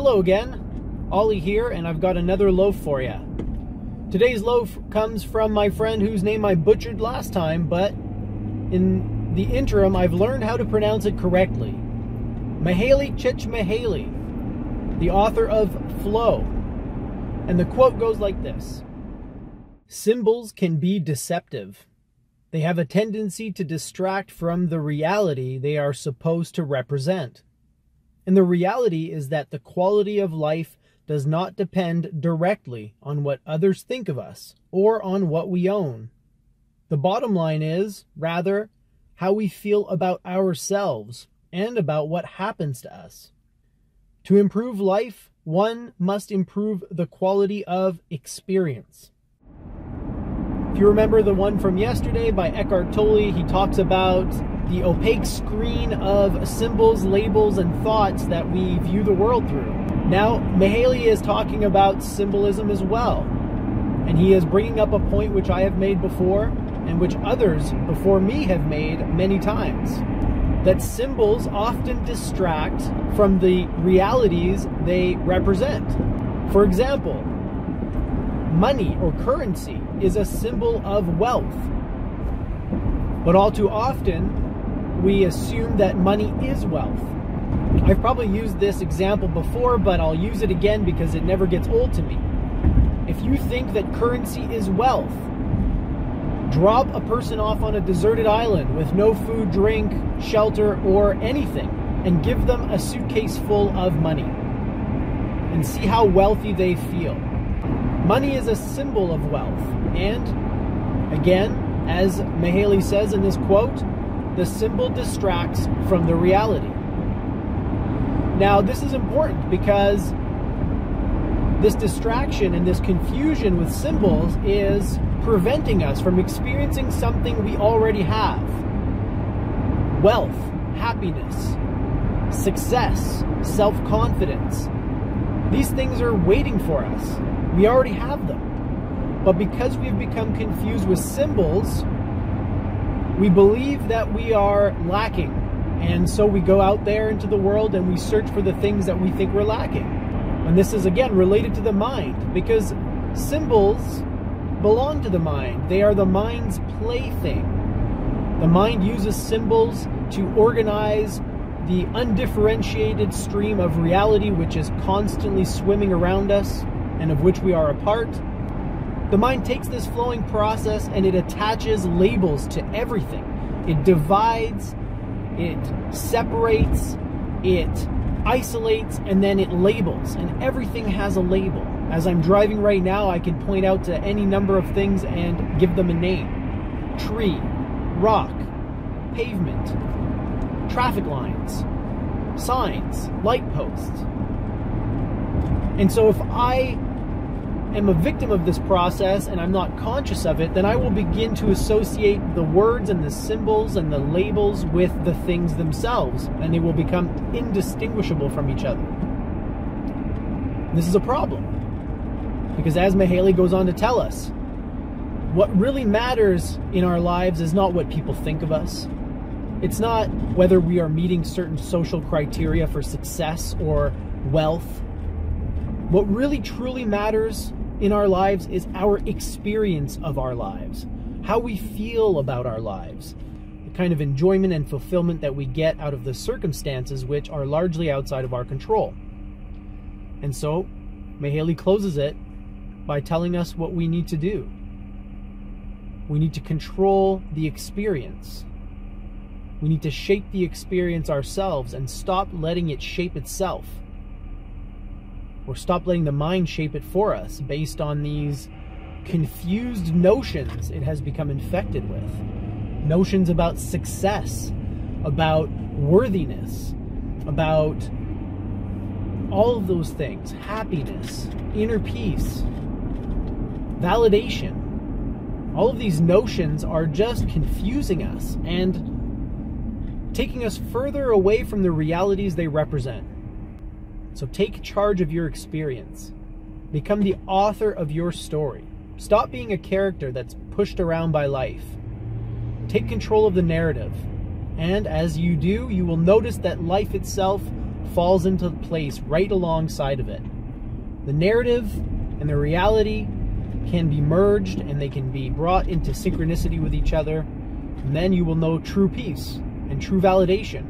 Hello again, Ollie here, and I've got another loaf for you. Today's loaf comes from my friend whose name I butchered last time, but in the interim I've learned how to pronounce it correctly. Mihaly Csikszentmihalyi, the author of Flow. And the quote goes like this: "Symbols can be deceptive. They have a tendency to distract from the reality they are supposed to represent. And the reality is that the quality of life does not depend directly on what others think of us or on what we own. The bottom line is, rather, how we feel about ourselves and about what happens to us. To improve life, one must improve the quality of experience." If you remember the one from yesterday by Eckhart Tolle, he talks about the opaque screen of symbols, labels, and thoughts that we view the world through. Now, Mihaly is talking about symbolism as well. And he is bringing up a point which I have made before, and which others before me have made many times. That symbols often distract from the realities they represent. For example, money or currency is a symbol of wealth. But all too often, we assume that money is wealth. I've probably used this example before, but I'll use it again because it never gets old to me. If you think that currency is wealth, drop a person off on a deserted island with no food, drink, shelter, or anything, and give them a suitcase full of money. And see how wealthy they feel. Money is a symbol of wealth. And, again, as Mihaly says in this quote, the symbol distracts from the reality. Now, this is important because this distraction and this confusion with symbols is preventing us from experiencing something we already have. Wealth, happiness, success, self-confidence. These things are waiting for us. We already have them. But because we've become confused with symbols, we believe that we are lacking. And so we go out there into the world and we search for the things that we think we're lacking. And this is, again, related to the mind, because symbols belong to the mind. They are the mind's plaything. The mind uses symbols to organize the undifferentiated stream of reality which is constantly swimming around us and of which we are a part. The mind takes this flowing process and it attaches labels to everything. It divides, it separates, it isolates, and then it labels. And everything has a label. As I'm driving right now, I can point out to any number of things and give them a name. Tree, rock, pavement, traffic lines, signs, light posts. And so if I am a victim of this process and I'm not conscious of it, then I will begin to associate the words and the symbols and the labels with the things themselves, and they will become indistinguishable from each other. This is a problem, because as Mihaly goes on to tell us, what really matters in our lives is not what people think of us. It's not whether we are meeting certain social criteria for success or wealth. What really truly matters in our lives is our experience of our lives, how we feel about our lives, the kind of enjoyment and fulfillment that we get out of the circumstances which are largely outside of our control. And so, Mihaly closes it by telling us what we need to do. We need to control the experience. We need to shape the experience ourselves and stop letting it shape itself. Or stop letting the mind shape it for us based on these confused notions it has become infected with. Notions about success, about worthiness, about all of those things. Happiness, inner peace, validation. All of these notions are just confusing us and taking us further away from the realities they represent. So take charge of your experience. Become the author of your story. Stop being a character that's pushed around by life. Take control of the narrative. And as you do, you will notice that life itself falls into place right alongside of it. The narrative and the reality can be merged, and they can be brought into synchronicity with each other, and then you will know true peace and true validation.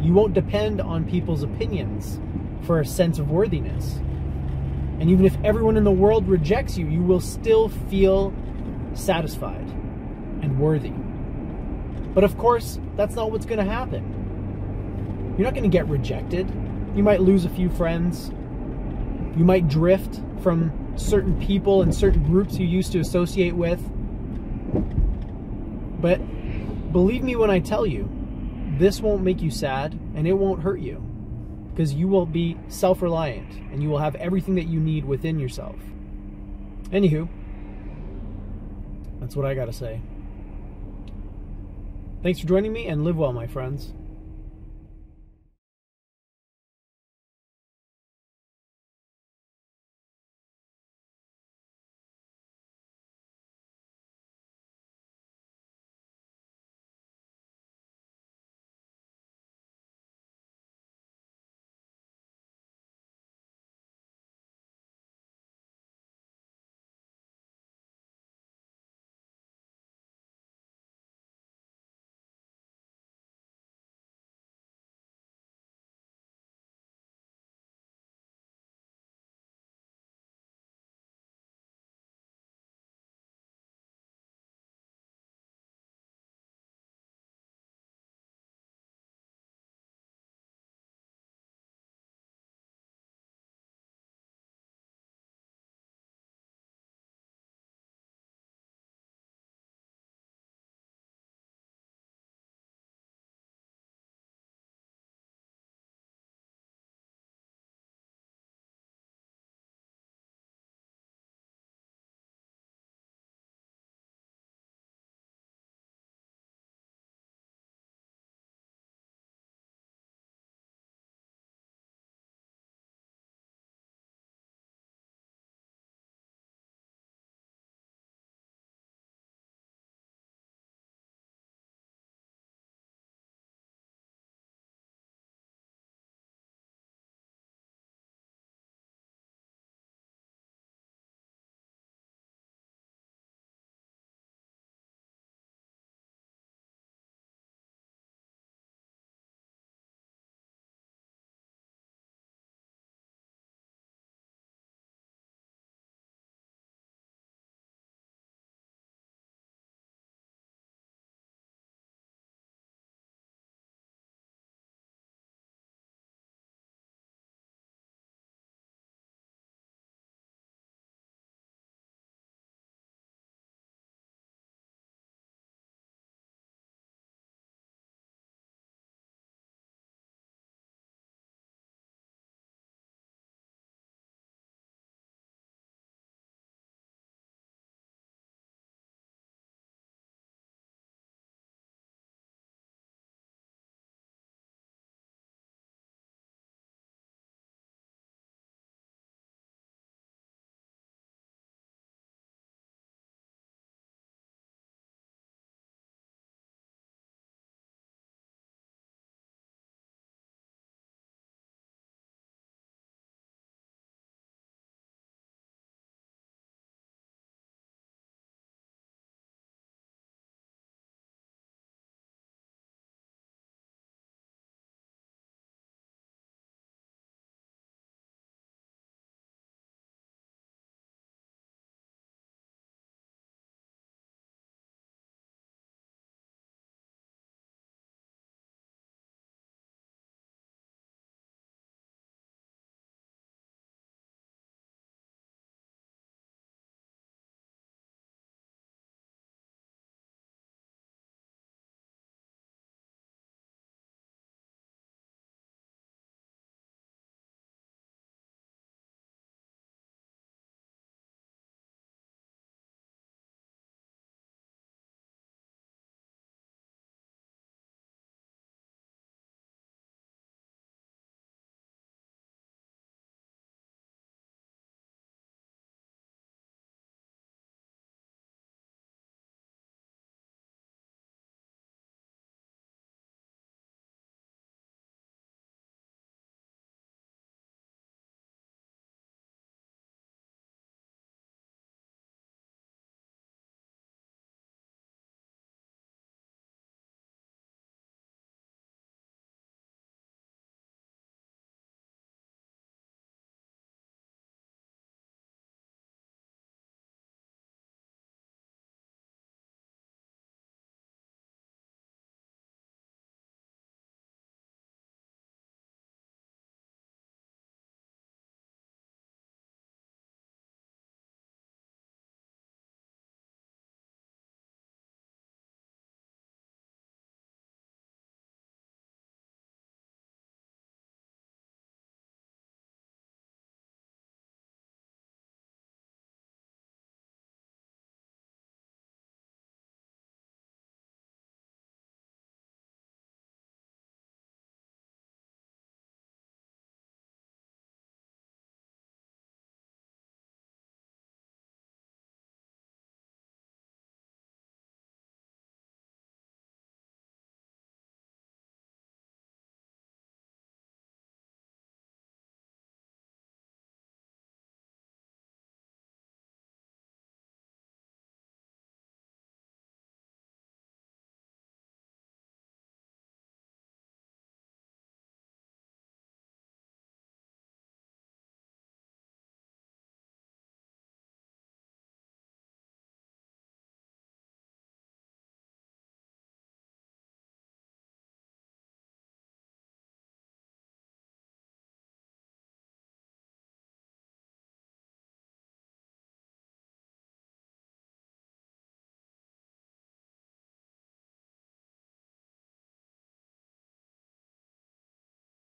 You won't depend on people's opinions for a sense of worthiness. And even if everyone in the world rejects you, you will still feel satisfied and worthy. But of course, that's not what's going to happen. You're not going to get rejected. You might lose a few friends. You might drift from certain people and certain groups you used to associate with. But believe me when I tell you, this won't make you sad and it won't hurt you, because you will be self-reliant and you will have everything that you need within yourself. Anywho, that's what I got to say. Thanks for joining me, and live well, my friends.